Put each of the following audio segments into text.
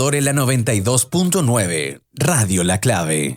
En la 92.9, Radio La Clave.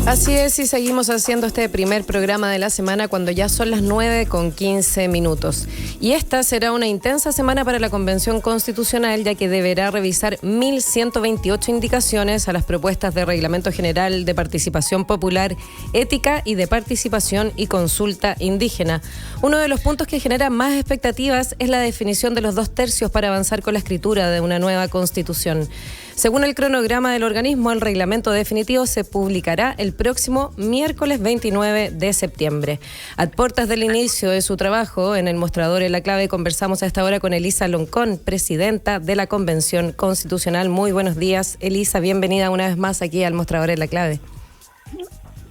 Así es, y seguimos haciendo este primer programa de la semana cuando ya son las 9:15. Y esta será una intensa semana para la Convención Constitucional, ya que deberá revisar 1.128 indicaciones a las propuestas de Reglamento General de Participación Popular, Ética y de Participación y Consulta Indígena. Uno de los puntos que genera más expectativas es la definición de los 2/3 para avanzar con la escritura de una nueva Constitución. Según el cronograma del organismo, el reglamento definitivo se publicará el próximo miércoles 29 de septiembre. A puertas del inicio de su trabajo, en el mostrador en La Clave, conversamos a esta hora con Elisa Loncón, presidenta de la Convención Constitucional. Muy buenos días, Elisa, bienvenida una vez más aquí al mostrador en La Clave.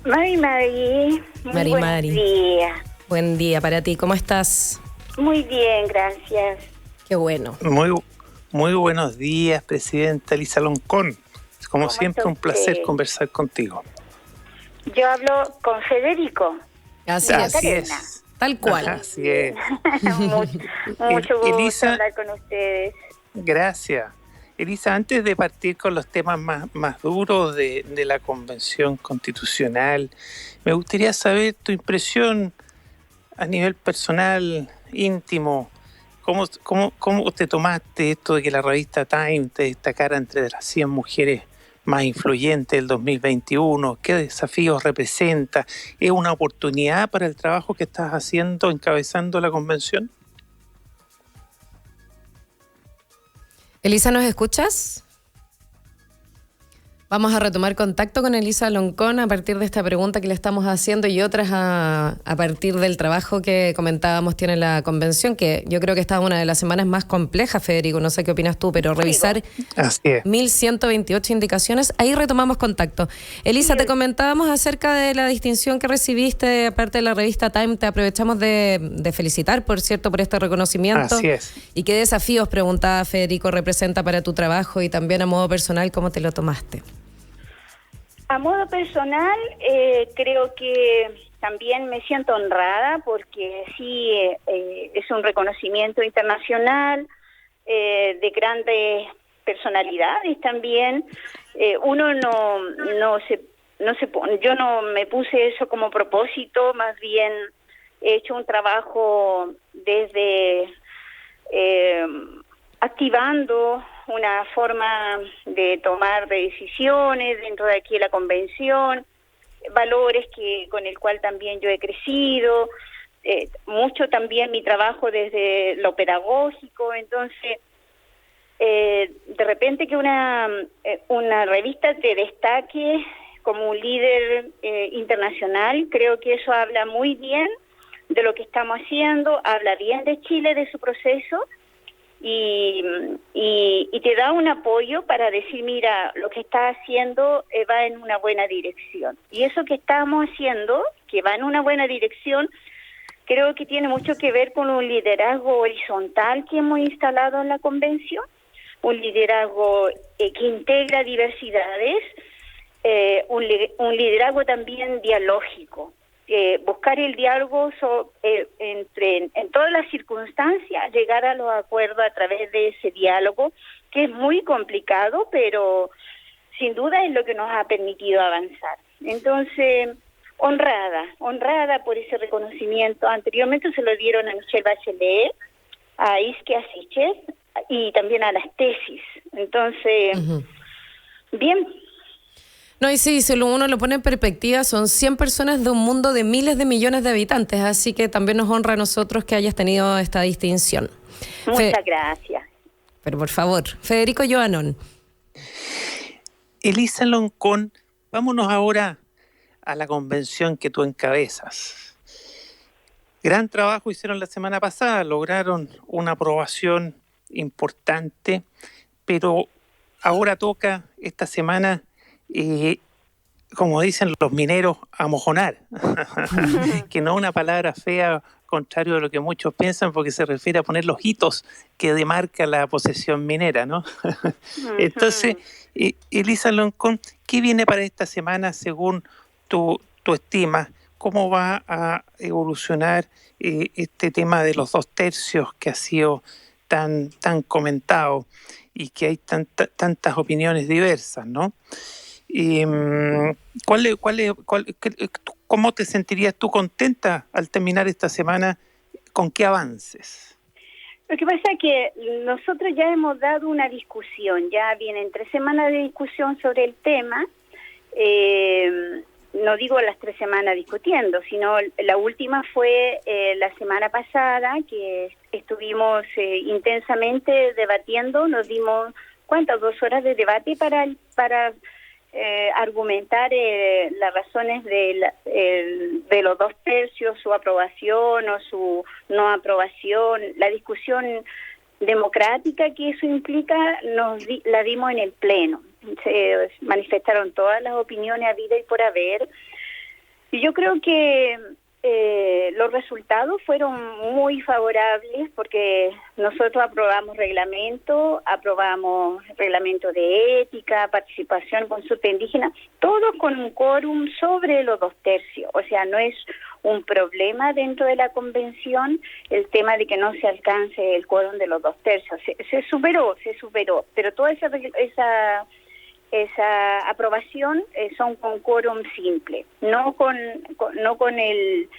Mari, buenos días. Buen día para ti, ¿cómo estás? Muy bien, gracias. Qué bueno. Muy buenos días, presidenta Elisa Loncón. Como siempre, un placer conversar contigo. Yo hablo con Federico. Así es. Tal cual. Así es. mucho gusto Elisa, hablar con ustedes. Gracias. Elisa, antes de partir con los temas más duros de la Convención Constitucional, me gustaría saber tu impresión a nivel personal, íntimo. ¿Cómo te tomaste esto de que la revista Time te destacara entre las 100 mujeres más influyentes del 2021? ¿Qué desafíos representa? ¿Es una oportunidad para el trabajo que estás haciendo encabezando la convención? Elisa, ¿nos escuchas? Vamos a retomar contacto con Elisa Loncón a partir de esta pregunta que le estamos haciendo y otras a partir del trabajo que comentábamos tiene la convención, que yo creo que esta es una de las semanas más complejas, Federico, no sé qué opinas tú, pero revisar 1.128 indicaciones, ahí retomamos contacto. Elisa, te comentábamos acerca de la distinción que recibiste, aparte de la revista Time, te aprovechamos de felicitar, por cierto, por este reconocimiento. Así es. ¿Y qué desafíos, preguntaba Federico, representa para tu trabajo y también a modo personal, cómo te lo tomaste? A modo personal, creo que también me siento honrada porque sí es un reconocimiento internacional de grandes personalidades también. Uno yo no me puse eso como propósito, más bien he hecho un trabajo desde activando una forma de tomar decisiones dentro de aquí de la convención, valores con el cual también yo he crecido, mucho también mi trabajo desde lo pedagógico. Entonces de repente que una revista te destaque como un líder internacional, creo que eso habla muy bien de lo que estamos haciendo, habla bien de Chile, de su proceso, y te da un apoyo para decir, mira, lo que estás haciendo va en una buena dirección. Y eso que estamos haciendo, que va en una buena dirección, creo que tiene mucho que ver con un liderazgo horizontal que hemos instalado en la convención, un liderazgo que integra diversidades, un liderazgo también dialógico. Buscar el diálogo en todas las circunstancias, llegar a los acuerdos a través de ese diálogo, que es muy complicado, pero sin duda es lo que nos ha permitido avanzar. Entonces, honrada por ese reconocimiento. Anteriormente se lo dieron a Michelle Bachelet, a Isquia Siches y también a las tesis. Entonces, bien. No, y sí, si uno lo pone en perspectiva, son 100 personas de un mundo de miles de millones de habitantes, así que también nos honra a nosotros que hayas tenido esta distinción. Muchas gracias. Pero por favor, Federico Joanón. Elisa Loncón, vámonos ahora a la convención que tú encabezas. Gran trabajo hicieron la semana pasada, lograron una aprobación importante, pero ahora toca esta semana, como dicen los mineros, amojonar, que no es una palabra fea, contrario a lo que muchos piensan, porque se refiere a poner los hitos que demarca la posesión minera, ¿no? Entonces, Elisa Loncón, ¿qué viene para esta semana según tu estima? ¿Cómo va a evolucionar este tema de los 2/3 que ha sido tan comentado? y que hay tantas opiniones diversas, ¿no? Y, ¿cómo te sentirías tú contenta al terminar esta semana? ¿Con qué avances? Lo que pasa es que nosotros ya hemos dado una discusión, ya vienen 3 semanas de discusión sobre el tema. No digo las 3 semanas discutiendo, sino la última fue la semana pasada, que estuvimos intensamente debatiendo. Nos dimos, ¿cuántas? 2 horas de debate para argumentar las razones de los 2 tercios, su aprobación o su no aprobación, la discusión democrática que eso implica, la dimos en el Pleno. Se manifestaron todas las opiniones habidas y por haber, y yo creo que los resultados fueron muy favorables, porque nosotros aprobamos reglamento de ética, participación, consulta indígena, todos con un quórum sobre los 2 tercios. O sea, no es un problema dentro de la convención el tema de que no se alcance el quórum de los 2 tercios. Se superó, pero toda esa aprobación son con quórum simple, no con el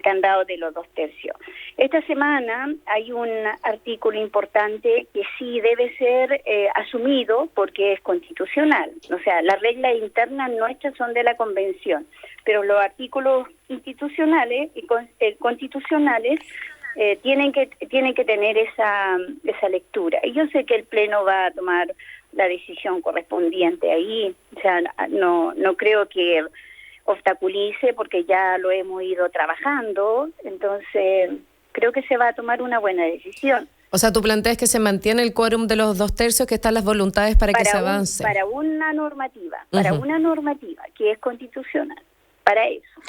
candado de los 2 tercios. Esta semana hay un artículo importante que sí debe ser asumido porque es constitucional. O sea, las reglas internas nuestras son de la convención, pero los artículos institucionales y constitucionales tienen que tener esa lectura. Y yo sé que el Pleno va a tomar la decisión correspondiente ahí. O sea, no creo que obstaculice, porque ya lo hemos ido trabajando. Entonces creo que se va a tomar una buena decisión. O sea, tú planteas que se mantiene el quórum de los 2 tercios, que están las voluntades para que se avance. Para una normativa que es constitucional. Para eso,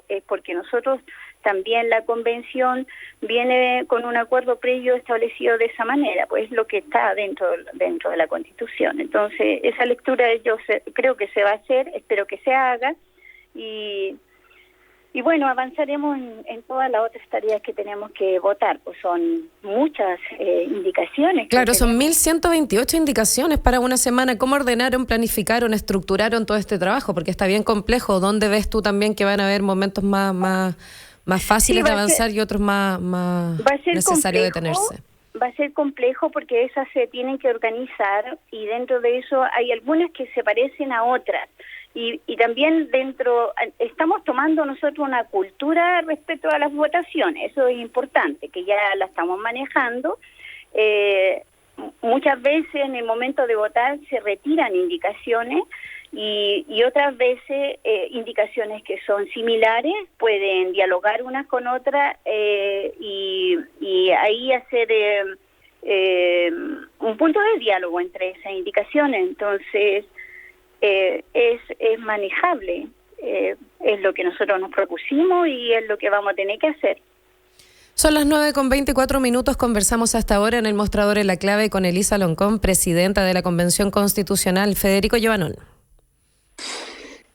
es porque nosotros también, la convención viene con un acuerdo previo establecido de esa manera, pues lo que está dentro de la Constitución. Entonces, esa lectura creo que se va a hacer, espero que se haga, y bueno, avanzaremos en todas las otras tareas que tenemos que votar, pues son muchas indicaciones. Claro, son 1.128 indicaciones para una semana. ¿Cómo ordenaron, planificaron, estructuraron todo este trabajo? Porque está bien complejo. ¿Dónde ves tú también que van a haber momentos más fáciles de avanzar y otros más necesarios de detenerse? Va a ser complejo porque esas se tienen que organizar, y dentro de eso hay algunas que se parecen a otras. Y también estamos tomando nosotros una cultura respecto a las votaciones. Eso es importante, que ya la estamos manejando. Muchas veces en el momento de votar se retiran indicaciones, y otras veces indicaciones que son similares pueden dialogar unas con otras, y ahí hacer un punto de diálogo entre esas indicaciones. Entonces es manejable, es lo que nosotros nos propusimos y es lo que vamos a tener que hacer. Son las 9:24. Conversamos hasta ahora en el mostrador en La Clave con Elisa Loncón, presidenta de la Convención Constitucional. Federico Giovannone.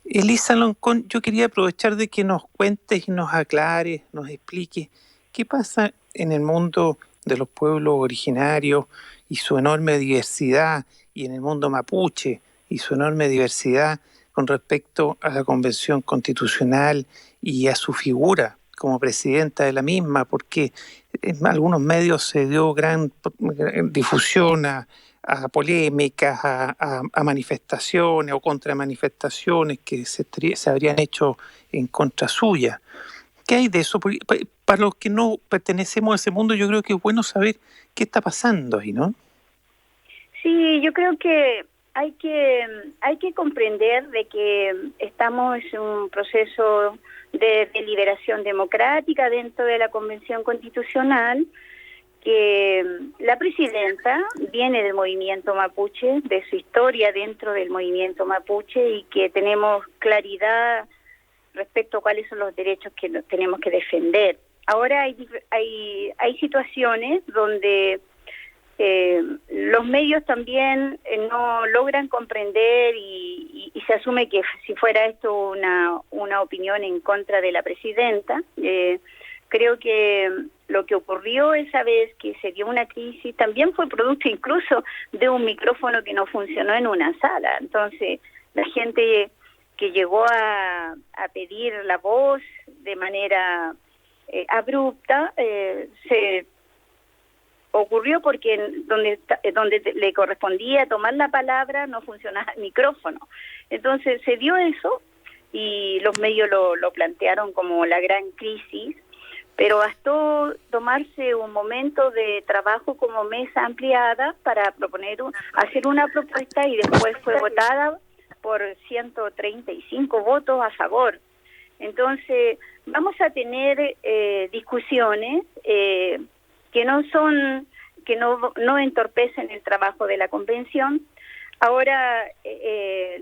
Elisa Loncón, yo quería aprovechar de que nos cuentes y nos aclares, nos expliques qué pasa en el mundo de los pueblos originarios y su enorme diversidad, y en el mundo mapuche y su enorme diversidad con respecto a la Convención Constitucional y a su figura como presidenta de la misma, porque en algunos medios se dio gran difusión a polémicas, a manifestaciones o contramanifestaciones que se habrían hecho en contra suya. ¿Qué hay de eso? Porque para los que no pertenecemos a ese mundo, yo creo que es bueno saber qué está pasando ahí, ¿no? Sí, yo creo que hay que comprender de que estamos en un proceso de deliberación democrática dentro de la Convención Constitucional, que la presidenta viene del movimiento mapuche, de su historia dentro del movimiento mapuche, y que tenemos claridad respecto a cuáles son los derechos que tenemos que defender. Ahora hay situaciones donde los medios también no logran comprender, y se asume que si fuera esto una opinión en contra de la presidenta. Creo que lo que ocurrió esa vez que se dio una crisis también fue producto incluso de un micrófono que no funcionó en una sala. Entonces, la gente que llegó a pedir la voz de manera abrupta, se ocurrió porque donde le correspondía tomar la palabra no funcionaba el micrófono. Entonces se dio eso y los medios lo plantearon como la gran crisis, pero bastó tomarse un momento de trabajo como mesa ampliada para proponer hacer una propuesta y después fue votada por 135 votos a favor. Entonces vamos a tener discusiones que no entorpecen el trabajo de la convención. Ahora,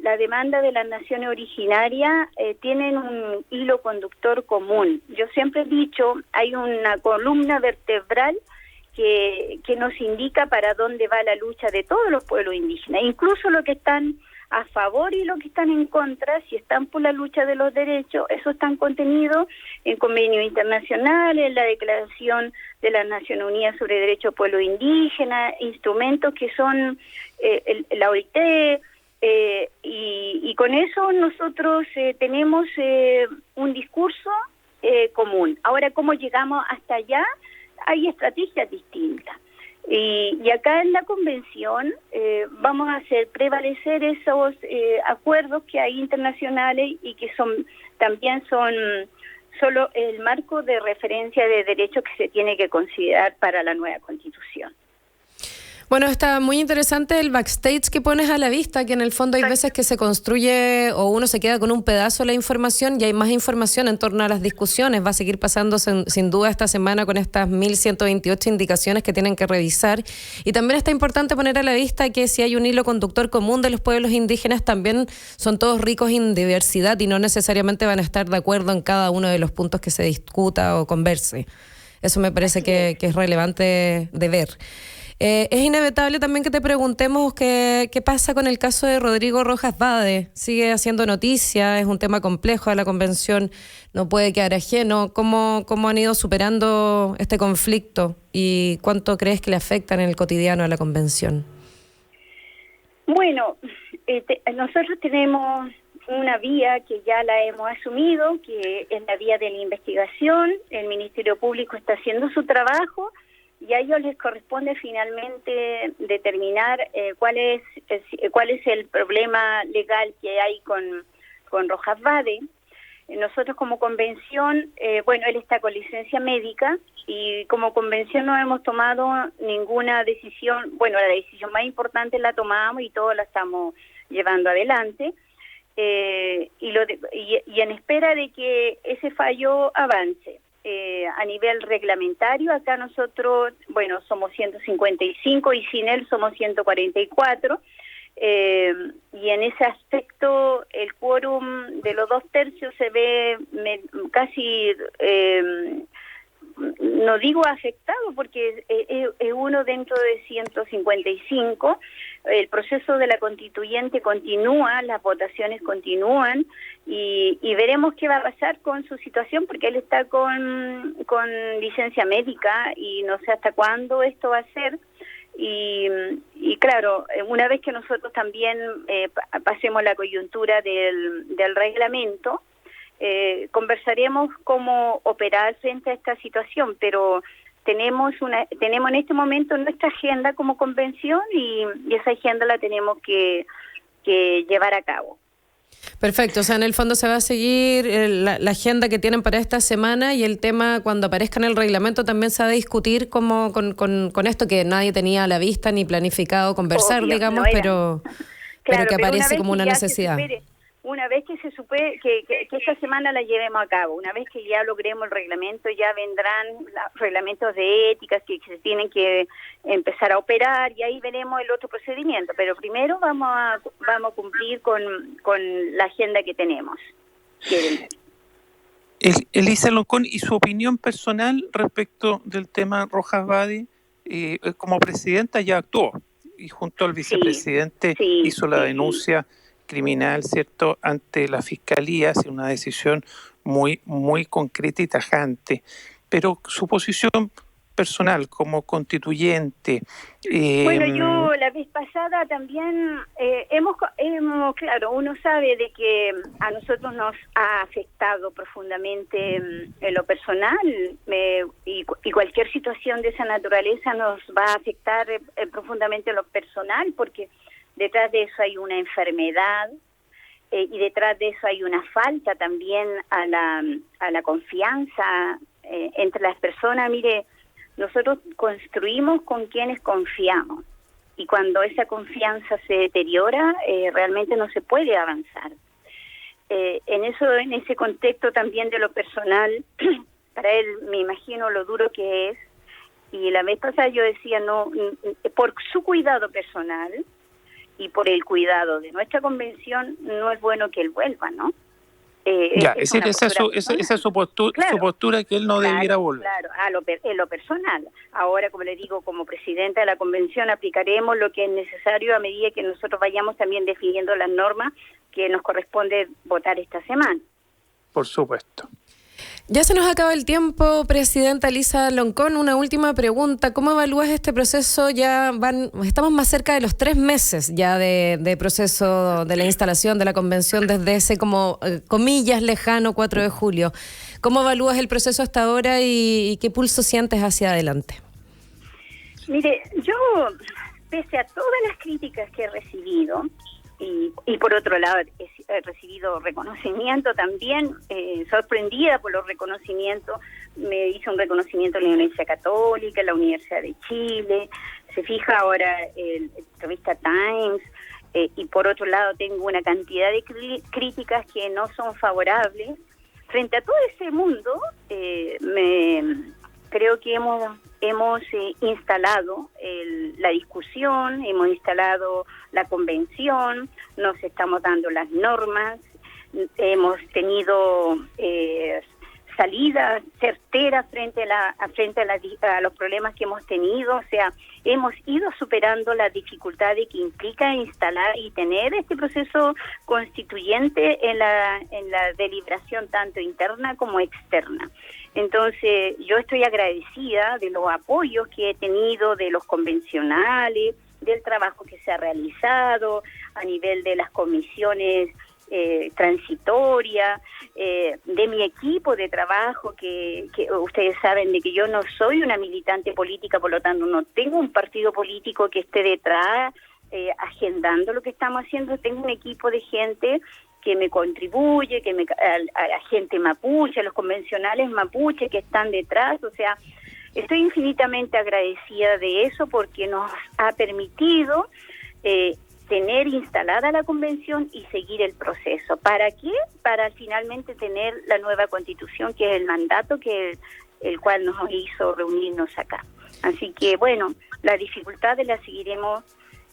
la demanda de las naciones originarias tienen un hilo conductor común. Yo siempre he dicho, hay una columna vertebral que nos indica para dónde va la lucha de todos los pueblos indígenas, incluso los que están a favor y los que están en contra. Si están por la lucha de los derechos, eso están contenidos en convenios internacionales, en la Declaración de las Naciones Unidas sobre Derechos de Pueblos Indígenas, instrumentos que son la OIT, y con eso nosotros tenemos un discurso común. Ahora, ¿cómo llegamos hasta allá? Hay estrategias distintas. Y acá en la convención vamos a hacer prevalecer esos acuerdos que hay internacionales y que también son solo el marco de referencia de derechos que se tiene que considerar para la nueva Constitución. Bueno, está muy interesante el backstage que pones a la vista, que en el fondo hay veces que se construye o uno se queda con un pedazo de la información y hay más información en torno a las discusiones. Va a seguir pasando sin duda esta semana con estas 1.128 indicaciones que tienen que revisar. Y también está importante poner a la vista que si hay un hilo conductor común de los pueblos indígenas, también son todos ricos en diversidad y no necesariamente van a estar de acuerdo en cada uno de los puntos que se discuta o converse. Eso me parece que es relevante de ver. Es inevitable también que te preguntemos qué pasa con el caso de Rodrigo Rojas Vade. Sigue haciendo noticia, es un tema complejo de la convención, no puede quedar ajeno. ¿Cómo han ido superando este conflicto y cuánto crees que le afecta en el cotidiano a la convención? Bueno, nosotros tenemos una vía que ya la hemos asumido, que es la vía de la investigación. El Ministerio Público está haciendo su trabajo y a ellos les corresponde finalmente determinar cuál es el problema legal que hay con Rojas Vade. Nosotros como convención, él está con licencia médica y como convención no hemos tomado ninguna decisión. Bueno, la decisión más importante la tomamos y todos la estamos llevando adelante. Y en espera de que ese fallo avance. A nivel reglamentario, acá nosotros, somos 155 y sin él somos 144, y en ese aspecto el quórum de los 2/3 se ve casi, no digo afectado porque es uno dentro de 155. El proceso de la constituyente continúa, las votaciones continúan y veremos qué va a pasar con su situación porque él está con licencia médica y no sé hasta cuándo esto va a ser. Y claro, una vez que nosotros también pasemos la coyuntura del reglamento, conversaremos cómo operar frente a esta situación, pero tenemos en este momento nuestra agenda como convención y esa agenda la tenemos que llevar a cabo. Perfecto, o sea, en el fondo se va a seguir la agenda que tienen para esta semana y el tema cuando aparezca en el reglamento también se va a discutir como con esto que nadie tenía a la vista ni planificado conversar, obvio, digamos, claro, pero que aparece como una necesidad. Una vez que se supere que esta semana la llevemos a cabo, una vez que ya logremos el reglamento, ya vendrán reglamentos de éticas que se tienen que empezar a operar y ahí veremos el otro procedimiento. Pero primero vamos a cumplir con la agenda que tenemos. Elisa Loncón, ¿y su opinión personal respecto del tema Rojas Vade? Como presidenta ya actuó y junto al vicepresidente hizo la denuncia criminal, ¿cierto?, ante la Fiscalía, hace una decisión muy, muy concreta y tajante. pero su posición personal como constituyente. Bueno, yo la vez pasada también hemos, claro, uno sabe de que a nosotros nos ha afectado profundamente en lo personal y cualquier situación de esa naturaleza nos va a afectar profundamente en lo personal, porque detrás de eso hay una enfermedad y detrás de eso hay una falta también a la confianza entre las personas. Mire, nosotros construimos con quienes confiamos y cuando esa confianza se deteriora, realmente no se puede avanzar. En ese contexto también de lo personal, para él me imagino lo duro que es, y la vez pasada yo decía, no, por su cuidado personal y por el cuidado de nuestra convención, no es bueno que él vuelva, ¿no? Esa es su postura, claro, su postura, que él no debiera volver. Claro, en lo personal. Ahora, como le digo, como presidenta de la convención, aplicaremos lo que es necesario a medida que nosotros vayamos también definiendo las normas que nos corresponde votar esta semana. Por supuesto. Ya se nos acaba el tiempo, Presidenta Elisa Loncón. Una última pregunta. ¿Cómo evalúas este proceso? Estamos más cerca de los 3 meses ya de proceso de la instalación de la convención desde ese, como comillas, lejano 4 de julio. ¿Cómo evalúas el proceso hasta ahora y qué pulso sientes hacia adelante? Mire, yo, pese a todas las críticas que he recibido, y por otro lado he recibido reconocimiento también, sorprendida por los reconocimientos. Me hizo un reconocimiento en la Iglesia Católica, en la Universidad de Chile, se fija ahora la revista Times, y por otro lado tengo una cantidad de críticas que no son favorables. Frente a todo ese mundo, creo que hemos instalado la discusión, hemos instalado la convención, nos estamos dando las normas, hemos tenido salidas certeras frente a los problemas que hemos tenido. O sea, hemos ido superando las dificultades que implica instalar y tener este proceso constituyente en la deliberación tanto interna como externa. Entonces, yo estoy agradecida de los apoyos que he tenido de los convencionales, del trabajo que se ha realizado a nivel de las comisiones transitoria, de mi equipo de trabajo, que ustedes saben de que yo no soy una militante política, por lo tanto no tengo un partido político que esté detrás agendando lo que estamos haciendo. Tengo un equipo de gente que me contribuye, a la gente mapuche, a los convencionales mapuche que están detrás. O sea, estoy infinitamente agradecida de eso porque nos ha permitido tener instalada la convención y seguir el proceso. ¿Para qué? Para finalmente tener la nueva constitución, que es el mandato el cual nos hizo reunirnos acá. Así que, bueno, las dificultades las seguiremos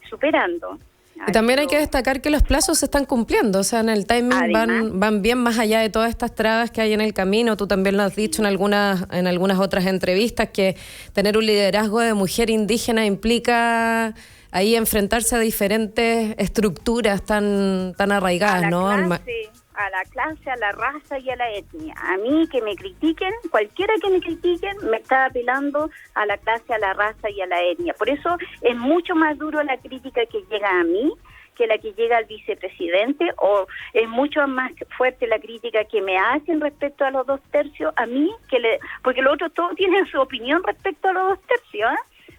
superando. Y también hay que destacar que los plazos se están cumpliendo, o sea, en el timing van bien más allá de todas estas trabas que hay en el camino. Tú también lo has dicho en algunas otras entrevistas, que tener un liderazgo de mujer indígena implica ahí enfrentarse a diferentes estructuras tan arraigadas, ¿no? A la clase, a la raza y a la etnia. A mí que me critiquen, cualquiera que me critiquen, me está apelando a la clase, a la raza y a la etnia. Por eso es mucho más duro la crítica que llega a mí que la que llega al vicepresidente, o es mucho más fuerte la crítica que me hacen respecto a los 2 tercios a mí, porque los otros todos tienen su opinión respecto a los 2 tercios,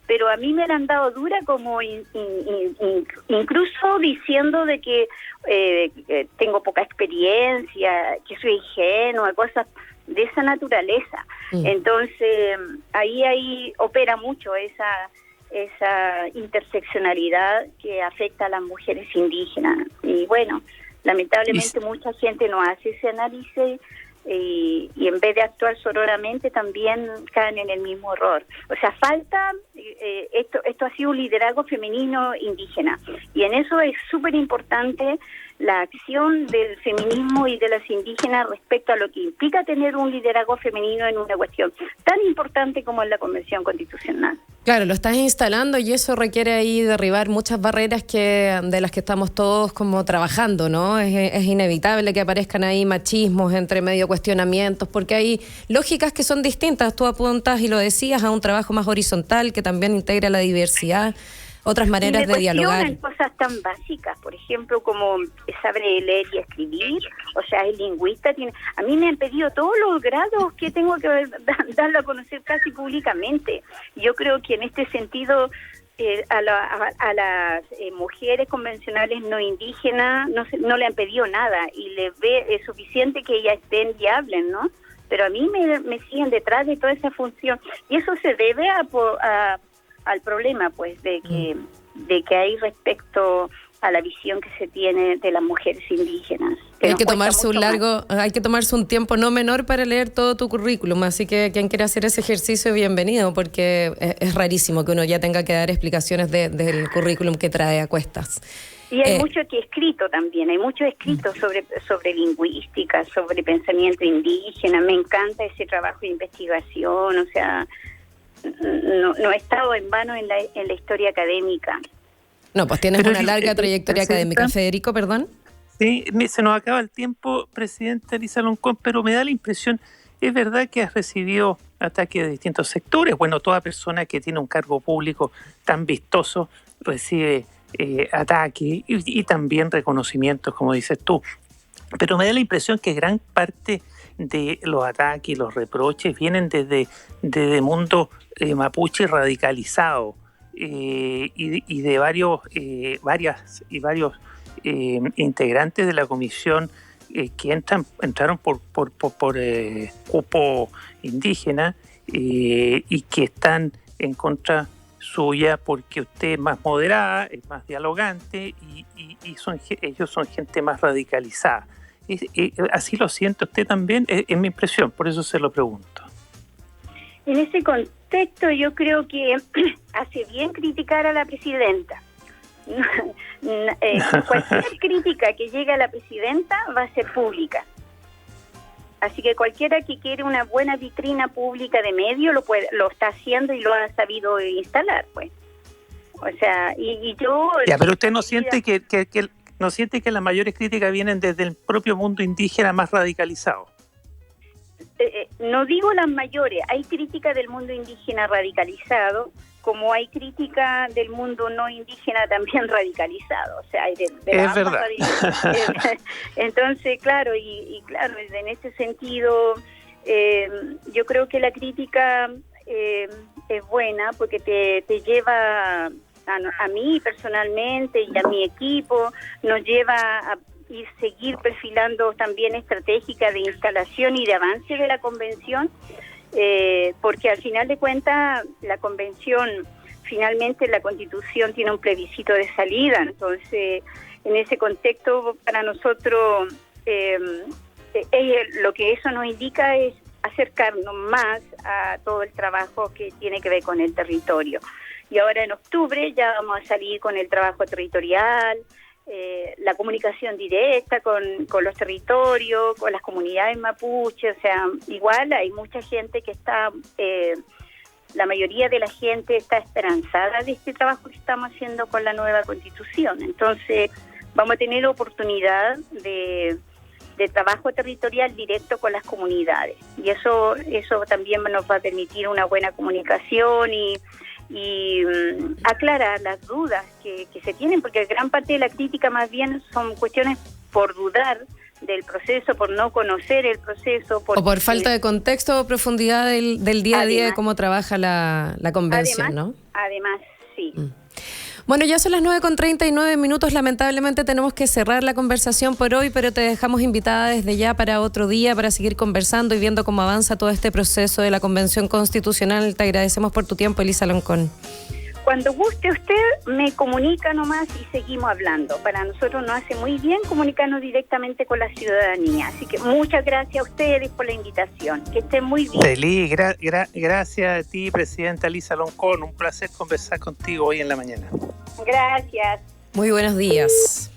pero a mí me la han dado dura, como incluso diciendo de que tengo poca experiencia, que soy ingenua, cosas de esa naturaleza. Entonces, ahí opera mucho esa interseccionalidad que afecta a las mujeres indígenas. Y bueno, lamentablemente mucha gente no hace ese análisis y en vez de actuar sororamente también caen en el mismo error. O sea, falta, esto ha sido un liderazgo femenino indígena, y en eso es súper importante la acción del feminismo y de las indígenas respecto a lo que implica tener un liderazgo femenino en una cuestión tan importante como es la Convención Constitucional. Claro, lo estás instalando y eso requiere ahí derribar muchas barreras de las que estamos todos como trabajando, ¿no? Es inevitable que aparezcan ahí machismos, entre medio cuestionamientos, porque hay lógicas que son distintas. Tú apuntas y lo decías a un trabajo más horizontal que también integra la diversidad. Otras maneras de dialogar. Cosas tan básicas, por ejemplo, como saber leer y escribir, o sea, es lingüista. A mí me han pedido todos los grados que tengo que darlo a conocer casi públicamente. Yo creo que en este sentido a las mujeres convencionales no indígenas no le han pedido nada y es suficiente que ellas estén y hablen, ¿no? Pero a mí me siguen detrás de toda esa función y eso se debe al problema, pues, de que hay respecto a la visión que se tiene de las mujeres indígenas. Hay que tomarse un tiempo no menor para leer todo tu currículum, así que quien quiera hacer ese ejercicio, bienvenido, porque es rarísimo que uno ya tenga que dar explicaciones del currículum que trae a cuestas. Y hay mucho que escrito también, hay mucho escrito sobre lingüística, sobre pensamiento indígena. Me encanta ese trabajo de investigación, o sea, no he estado en vano en la historia académica. No, pues tienes una larga trayectoria académica. Federico, perdón. Sí, se nos acaba el tiempo, presidenta Elisa Loncón, pero me da la impresión, es verdad que has recibido ataques de distintos sectores. Bueno, toda persona que tiene un cargo público tan vistoso recibe ataques y también reconocimientos, como dices tú. Pero me da la impresión que gran parte de los ataques y los reproches vienen desde mundo mapuche radicalizado y de varios integrantes de la comisión que entraron por cupo indígena y que están en contra suya porque usted es más moderada, es más dialogante y ellos son gente más radicalizada. ¿Así lo siente usted también? Es mi impresión, por eso se lo pregunto. En ese contexto yo creo que hace bien criticar a la presidenta. Cualquier crítica que llegue a la presidenta va a ser pública. Así que cualquiera que quiere una buena vitrina pública de medio lo está haciendo y lo ha sabido instalar, pues. O sea, y yo... Ya, pero usted no siente ¿no siente que las mayores críticas vienen desde el propio mundo indígena más radicalizado? No digo las mayores, hay crítica del mundo indígena radicalizado, como hay crítica del mundo no indígena también radicalizado. O sea, hay de es verdad. Entonces, claro, y claro, en ese sentido, yo creo que la crítica es buena porque te lleva... A mí personalmente y a mi equipo nos lleva a seguir perfilando también estratégica de instalación y de avance de la convención, porque al final de cuentas la convención, finalmente la Constitución tiene un plebiscito de salida, entonces en ese contexto para nosotros lo que eso nos indica es acercarnos más a todo el trabajo que tiene que ver con el territorio. Y ahora en octubre ya vamos a salir con el trabajo territorial, la comunicación directa con los territorios, con las comunidades mapuche. O sea, igual hay mucha gente que está, la mayoría de la gente está esperanzada de este trabajo que estamos haciendo con la nueva Constitución. Entonces vamos a tener oportunidad de trabajo territorial directo con las comunidades. Y eso también nos va a permitir una buena comunicación y aclarar las dudas que se tienen, porque gran parte de la crítica más bien son cuestiones por dudar del proceso, por no conocer el proceso. O por falta de contexto o profundidad del día a día de cómo trabaja la convención, además, ¿no? Además, sí. Bueno, ya son las 9:39, lamentablemente tenemos que cerrar la conversación por hoy, pero te dejamos invitada desde ya para otro día para seguir conversando y viendo cómo avanza todo este proceso de la Convención Constitucional. Te agradecemos por tu tiempo, Elisa Loncón. Cuando guste usted, me comunica nomás y seguimos hablando. Para nosotros nos hace muy bien comunicarnos directamente con la ciudadanía. Así que muchas gracias a ustedes por la invitación. Que estén muy bien. Feliz, gracias a ti, presidenta Elisa Loncón. Un placer conversar contigo hoy en la mañana. Gracias. Muy buenos días.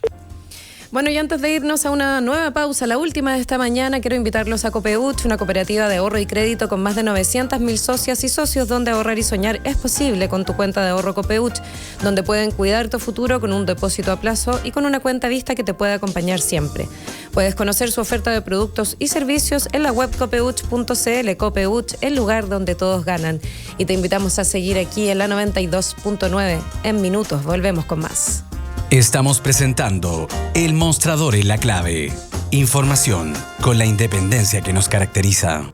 Bueno, y antes de irnos a una nueva pausa, la última de esta mañana, quiero invitarlos a Copeuch, una cooperativa de ahorro y crédito con más de 900.000 socias y socios, donde ahorrar y soñar es posible con tu cuenta de ahorro Copeuch, donde pueden cuidar tu futuro con un depósito a plazo y con una cuenta vista que te puede acompañar siempre. Puedes conocer su oferta de productos y servicios en la web copeuch.cl. Copeuch, el lugar donde todos ganan. Y te invitamos a seguir aquí en la 92.9. En minutos volvemos con más. Estamos presentando El Mostrador en la Clave. Información con la independencia que nos caracteriza.